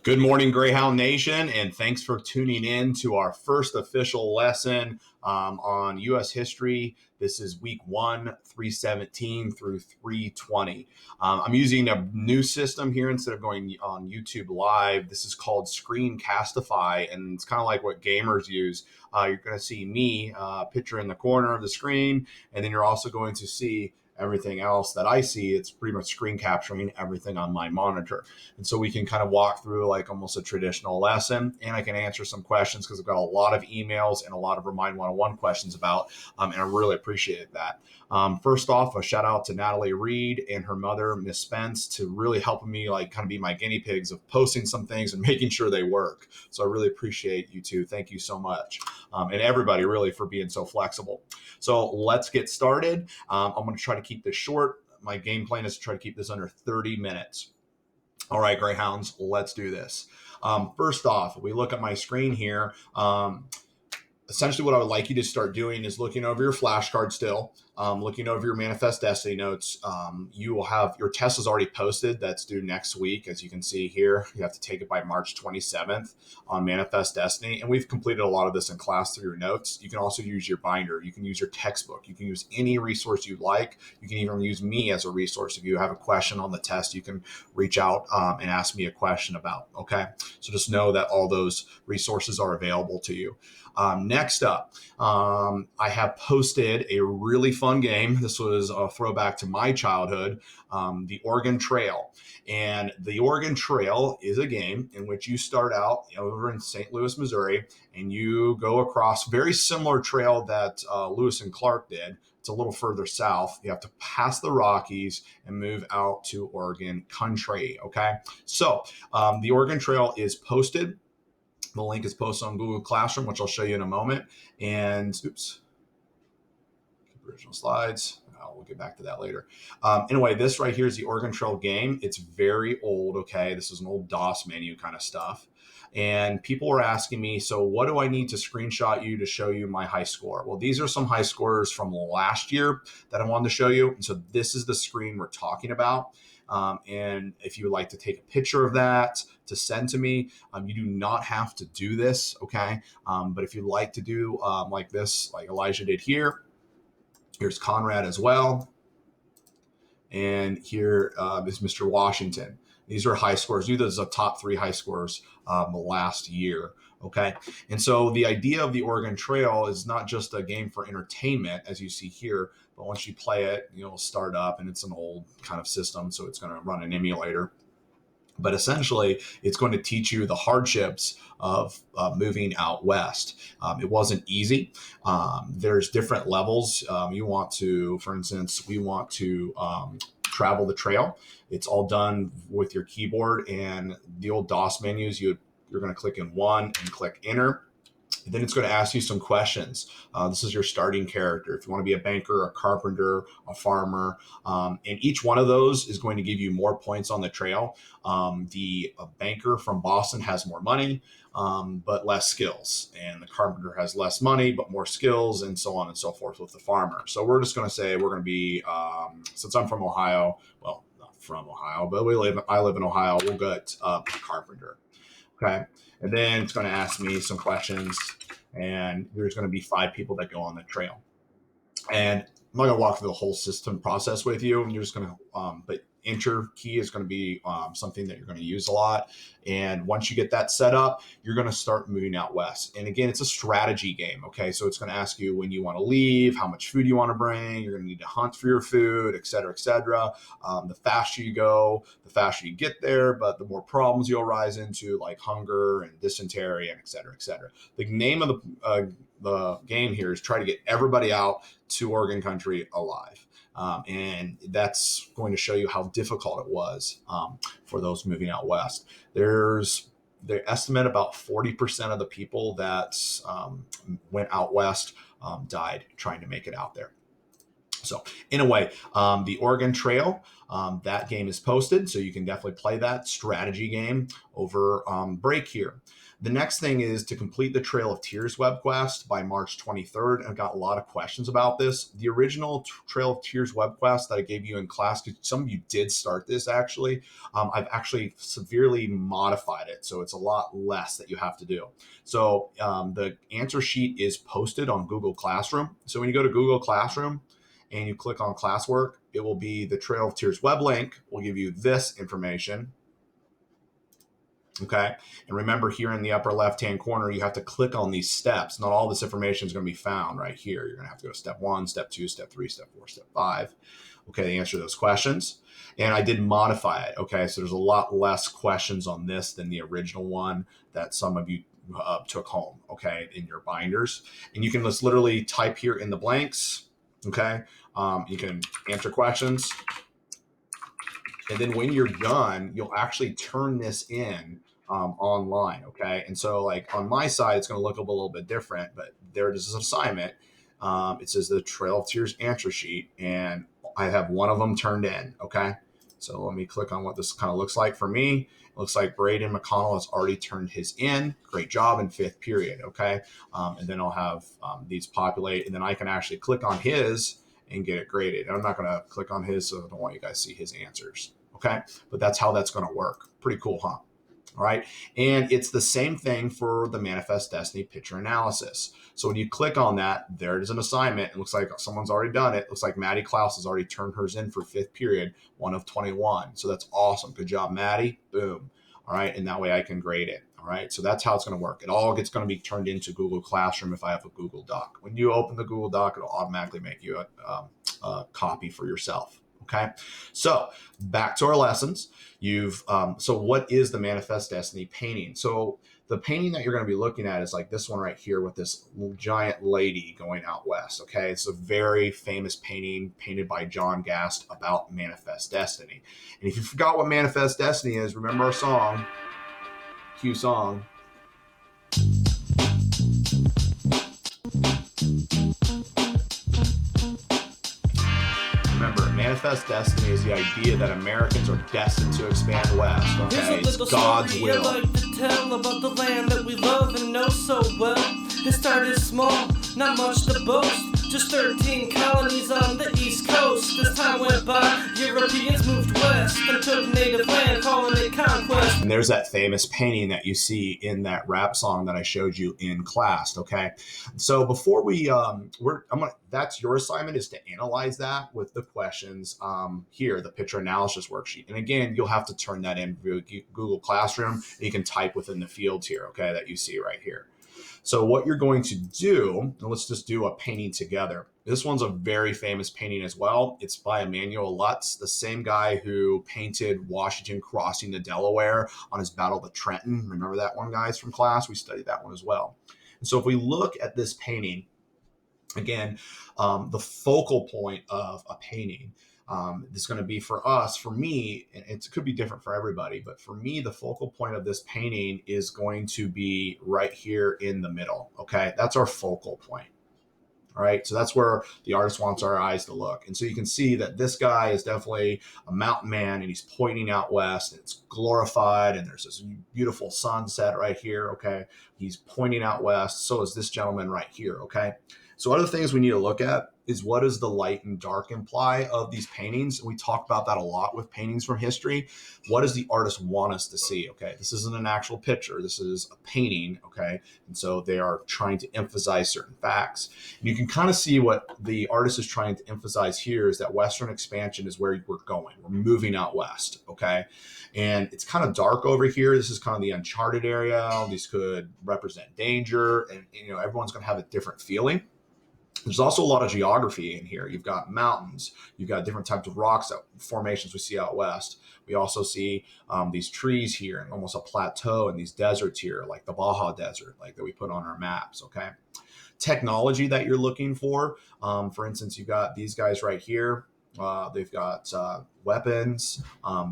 Good morning, Greyhound Nation, and thanks for tuning in to our first official lesson on U.S. history. This is week 1, 317 through 320. I'm using a new system here instead of going on YouTube Live. This is called Screencastify, and it's kind of like what gamers use. You're going to see me, picture in the corner of the screen, and then you're also going to see everything else that I see. It's pretty much screen capturing everything on my monitor. And so we can kind of walk through like almost a traditional lesson, and I can answer some questions because I've got a lot of emails and a lot of Remind 101 questions about, and I really appreciate that. First off, a shout out to Natalie Reed and her mother, Miss Spence, to really helping me like kind of be my guinea pigs of posting some things and making sure they work. So I really appreciate you two. Thank you so much. And everybody really for being so flexible. So let's get started. I'm going to try to keep this short. My game plan is to try to keep this under 30 minutes. All right, Greyhounds, let's do this. First off, if we look at my screen here, essentially what I would like you to start doing is looking over your flashcard still, looking over your Manifest Destiny notes. You will have your test is already posted. That's due next week. As you can see here, you have to take it by March 27th on Manifest Destiny. And we've completed a lot of this in class through your notes. You can also use your binder. You can use your textbook. You can use any resource you like. You can even use me as a resource. If you have a question on the test, you can reach out and ask me a question about, okay? So just know that all those resources are available to you. Next up, I have posted a really fun game. This was a throwback to my childhood, the Oregon Trail. And the Oregon Trail is a game in which you start out over in St. Louis, Missouri, and you go across a very similar trail that Lewis and Clark did. It's a little further south. You have to pass the Rockies and move out to Oregon country, okay? So the Oregon Trail is posted. The link is posted on Google Classroom, which I'll show you in a moment. And oops, original slides. We'll get back to that later. Anyway, this right here is the Oregon Trail game. It's very old, okay? This is an old DOS menu kind of stuff. And people were asking me, so what do I need to screenshot you to show you my high score? Well, these are some high scores from last year that I wanted to show you. And so this is the screen we're talking about. And if you would like to take a picture of that to send to me, you do not have to do this, okay? But if you'd like to do like this, like Elijah did here, here's Conrad as well. And here is Mr. Washington. These are high scores. These are the top 3 high scores last year. Okay. And so the idea of the Oregon Trail is not just a game for entertainment, as you see here, but once you play it, it'll start up, and it's an old kind of system. So it's going to run an emulator. But essentially, it's going to teach you the hardships of moving out west. It wasn't easy. There's different levels. You want to, for instance, we want to travel the trail. It's all done with your keyboard and the old DOS menus. You're going to click in one and click enter. Then it's going to ask you some questions. This is your starting character. If you want to be a banker, a carpenter, a farmer, and each one of those is going to give you more points on the trail. The banker from Boston has more money, but less skills. And the carpenter has less money, but more skills, and so on and so forth with the farmer. So we're just going to say we're going to be, since I'm from Ohio, well, not from Ohio, but I live in Ohio, we'll get carpenter. Okay. And then it's going to ask me some questions, and there's going to be 5 people that go on the trail. And I'm not going to walk through the whole system process with you. And you're just going to, but enter key is going to be something that you're going to use a lot. And once you get that set up, you're going to start moving out west. And again, it's a strategy game. Okay. So it's going to ask you when you want to leave, how much food you want to bring. You're going to need to hunt for your food, et cetera, et cetera. The faster you go, the faster you get there, but the more problems you'll rise into, like hunger and dysentery and et cetera, et cetera. The name of the game here is try to get everybody out to Oregon country alive. And that's going to show you how difficult it was for those moving out west. They estimate about 40% of the people that went out west died trying to make it out there. So in a way, the Oregon Trail, that game is posted, so you can definitely play that strategy game over break here. The next thing is to complete the Trail of Tears web quest by March 23rd. I've got a lot of questions about this. The original Trail of Tears web quest that I gave you in class, because some of you did start this actually, I've actually severely modified it, so it's a lot less that you have to do. So the answer sheet is posted on Google Classroom. So when you go to Google Classroom, and you click on classwork, it will be the Trail of Tears web link will give you this information. Okay. And remember, here in the upper left-hand corner, you have to click on these steps. Not all this information is going to be found right here. You're going to have to go to step 1, step 2, step 3, step 4, step 5. Okay, to answer those questions. And I did modify it. Okay, so there's a lot less questions on this than the original one that some of you took home, okay, in your binders. And you can just literally type here in the blanks. Okay, you can answer questions, and then when you're done, you'll actually turn this in online. Okay, and so like on my side, it's going to look a little bit different, but there it is an assignment. It says the Trail of Tears answer sheet, and I have one of them turned in. Okay, so let me click on what this kind of looks like for me. It looks like Braden McConnell has already turned his in. Great job in 5th period. Okay. And then I'll have these populate, and then I can actually click on his and get it graded. And I'm not going to click on his, so I don't want you guys to see his answers. Okay. But that's how that's going to work. Pretty cool, huh? All right. And it's the same thing for the Manifest Destiny picture analysis. So when you click on that, there is an assignment. It looks like someone's already done it. It looks like Maddie Klaus has already turned hers in for 5th period, 1 of 21. So that's awesome. Good job, Maddie. Boom. All right. And that way I can grade it. All right. So that's how it's going to work. It all gets going to be turned into Google Classroom if I have a Google Doc. When you open the Google Doc, it'll automatically make you a copy for yourself. Okay. So back to our lessons. So what is the Manifest Destiny painting? So the painting that you're going to be looking at is like this one right here with this giant lady going out west. Okay. It's a very famous painting painted by John Gast about Manifest Destiny. And if you forgot what Manifest Destiny is, remember our song, cue song. Remember, Manifest Destiny is the idea that Americans are destined to expand west. Okay, it's God's will. I like to tell about the land that we love and know so well. It started small, not much to boast. Just 13 colonies on the East Coast. As time went by, Europeans moved west and took native land, calling it conquest. And there's that famous painting that you see in that rap song that I showed you in class. Okay, so before we that's your assignment, is to analyze that with the questions here, the picture analysis worksheet. And again, you'll have to turn that in Google Classroom, and you can type within the fields here, okay, that you see right here. So what you're going to do, and let's just do a painting together. This one's a very famous painting as well. It's by Emanuel Lutz, the same guy who painted Washington crossing the Delaware on his Battle of the Trenton. Remember that one, guys, from class? We studied that one as well. And so if we look at this painting, again, the focal point of a painting, this is going to be for us, for me, and it could be different for everybody, but for me, the focal point of this painting is going to be right here in the middle. Okay, that's our focal point. All right, so that's where the artist wants our eyes to look. And so you can see that this guy is definitely a mountain man, and he's pointing out west. And it's glorified, and there's this beautiful sunset right here. Okay, he's pointing out west. So is this gentleman right here. Okay, so one of the things we need to look at is what does the light and dark imply of these paintings? And we talk about that a lot with paintings from history. What does the artist want us to see? Okay, this isn't an actual picture. This is a painting, okay? And so they are trying to emphasize certain facts. And you can kind of see what the artist is trying to emphasize here is that Western expansion is where we're going. We're moving out west, okay? And it's kind of dark over here. This is kind of the uncharted area. These could represent danger, and everyone's going to have a different feeling. There's also a lot of geography in here. You've got mountains, you've got different types of rocks, formations we see out west. We also see these trees here and almost a plateau, and these deserts here, like the Baja Desert, like that we put on our maps, okay? Technology that you're looking for instance, you've got these guys right here. They've got weapons.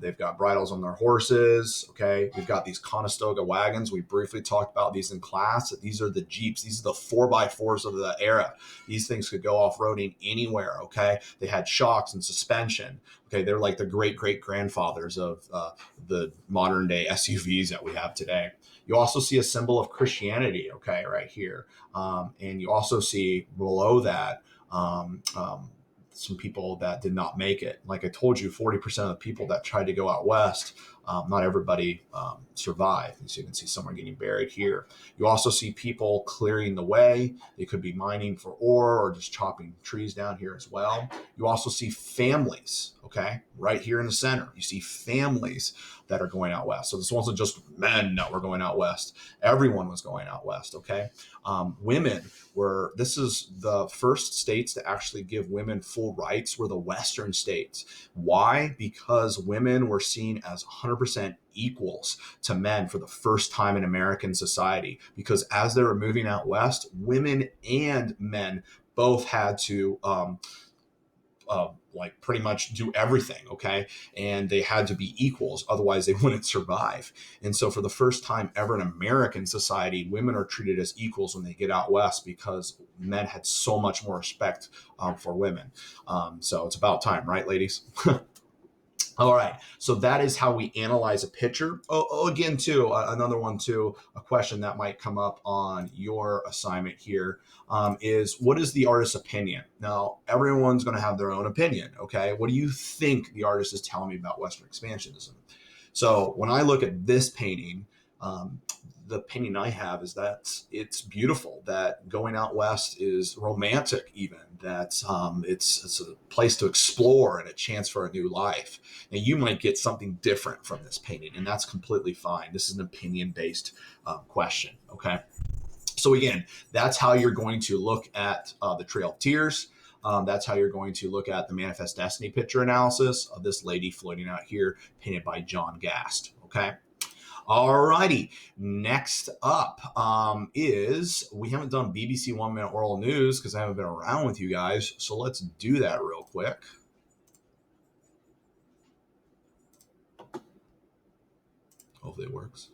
They've got bridles on their horses. Okay. We've got these Conestoga wagons. We briefly talked about these in class. These are the Jeeps. These are the 4x4s of the era. These things could go off-roading anywhere. Okay. They had shocks and suspension. Okay. They're like the great grandfathers of the modern day SUVs that we have today. You also see a symbol of Christianity. Okay. Right here. And you also see below that, some people that did not make it. Like I told you, 40% of the people that tried to go out west, not everybody survived. So you can see someone getting buried here. You also see people clearing the way. They could be mining for ore or just chopping trees down here as well. You also see families, okay, right here in the center. You see families that are going out west. So this wasn't just men that were going out west. Everyone was going out west, okay? Women this is the first states to actually give women full rights were the Western states. Why? Because women were seen as 100% equals to men for the first time in American society. Because as they were moving out west, women and men both had to like pretty much do everything, okay? And they had to be equals, otherwise they wouldn't survive. And so for the first time ever in American society, women are treated as equals when they get out west because men had so much more respect for women. So it's about time, right, ladies? All right, so that is how we analyze a picture. Again, too, another one, too, a question that might come up on your assignment here is what is the artist's opinion? Now, everyone's going to have their own opinion, okay? What do you think the artist is telling me about Western expansionism? So when I look at this painting, the opinion I have is that it's beautiful, that going out west is romantic even, that it's a place to explore and a chance for a new life. Now, you might get something different from this painting, and that's completely fine. This is an opinion-based question, okay? So again, that's how you're going to look at the Trail of Tears. That's how you're going to look at the Manifest Destiny picture analysis of this lady floating out here, painted by John Gast, okay? Alrighty, next up is, we haven't done BBC 1 Minute World News because I haven't been around with you guys, so let's do that real quick. Hopefully it works.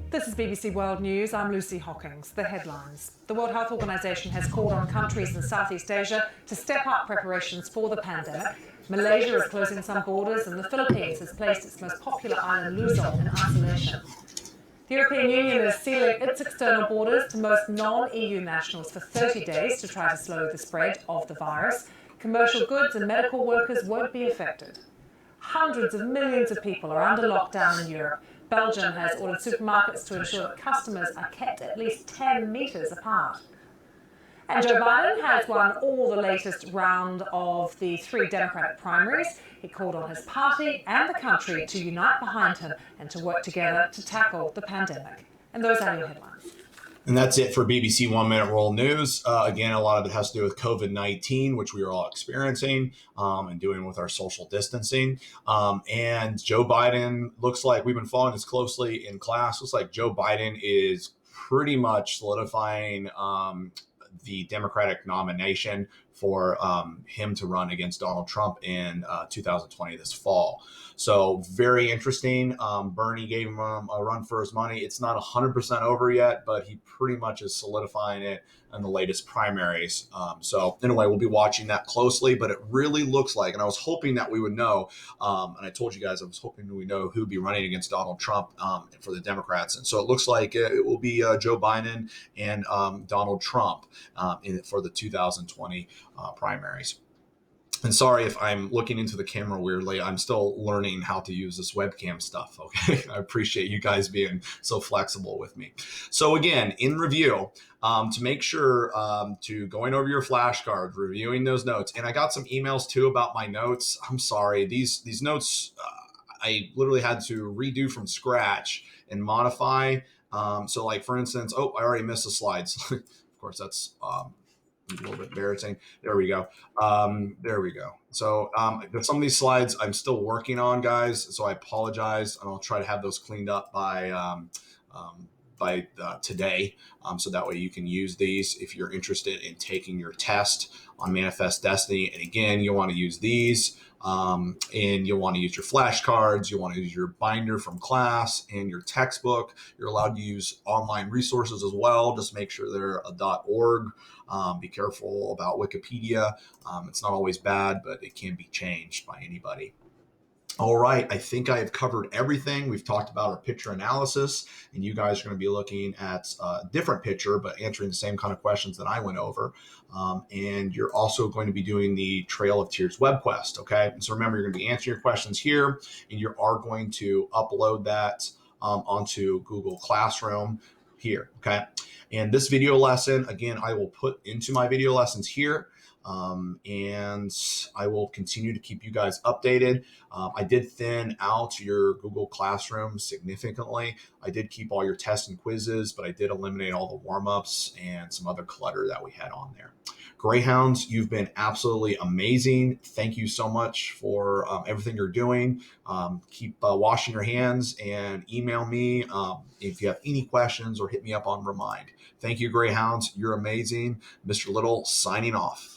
This is BBC World News. I'm Lucy Hockings. The headlines. The World Health Organization has called on countries in Southeast Asia to step up preparations for the pandemic. Malaysia is closing some borders, and the Philippines has placed its most popular island, Luzon, in isolation. The European Union is sealing its external borders to most non-EU nationals for 30 days to try to slow the spread of the virus. Commercial goods and medical workers won't be affected. Hundreds of millions of people are under lockdown in Europe. Belgium has ordered supermarkets to ensure that customers are kept at least 10 metres apart. And Joe Biden has won all the latest round of the 3 Democratic primaries. He called on his party and the country to unite behind him and to work together to tackle the pandemic. And those are your headlines. And that's it for BBC 1 Minute World News. Again, a lot of it has to do with COVID-19, which we are all experiencing and doing with our social distancing. And Joe Biden, looks like, we've been following this closely in class, looks like Joe Biden is pretty much solidifying the Democratic nomination for him to run against Donald Trump in 2020 this fall. So very interesting. Bernie gave him a run for his money. It's not 100% over yet, but he pretty much is solidifying it in the latest primaries. So anyway, we'll be watching that closely, but it really looks like, and I was hoping that we would know, and I told you guys I was hoping we know who would be running against Donald Trump for the Democrats. And so it looks like it will be Joe Biden and Donald Trump for the 2020 primaries. And sorry if I'm looking into the camera weirdly. I'm still learning how to use this webcam stuff, okay? I appreciate you guys being so flexible with me. So again, in review, to make sure to going over your flashcards, reviewing those notes. And I got some emails too about my notes. I'm sorry. These notes, I literally had to redo from scratch and modify. So like, for instance, I already missed the slides. Of course, that's a little bit embarrassing. There we go. There we go. So some of these slides I'm still working on, guys. So I apologize, and I'll try to have those cleaned up by today. So that way you can use these if you're interested in taking your test on Manifest Destiny. And again, you'll want to use these. And you'll want to use your flashcards. You'll want to use your binder from class and your textbook. You're allowed to use online resources as well. Just make sure they're a .org. Be careful about Wikipedia. It's not always bad, but it can be changed by anybody. All right, I think I have covered everything. We've talked about our picture analysis, and you guys are going to be looking at a different picture, but answering the same kind of questions that I went over. And you're also going to be doing the Trail of Tears web quest, okay? And so remember, you're going to be answering your questions here, and you are going to upload that onto Google Classroom here, okay? And this video lesson, again, I will put into my video lessons here. And I will continue to keep you guys updated. I did thin out your Google Classroom significantly. I did keep all your tests and quizzes, but I did eliminate all the warm-ups and some other clutter that we had on there. Greyhounds, you've been absolutely amazing. Thank you so much for everything you're doing. Keep washing your hands and email me if you have any questions or hit me up on Remind. Thank you, Greyhounds. You're amazing. Mr. Little signing off.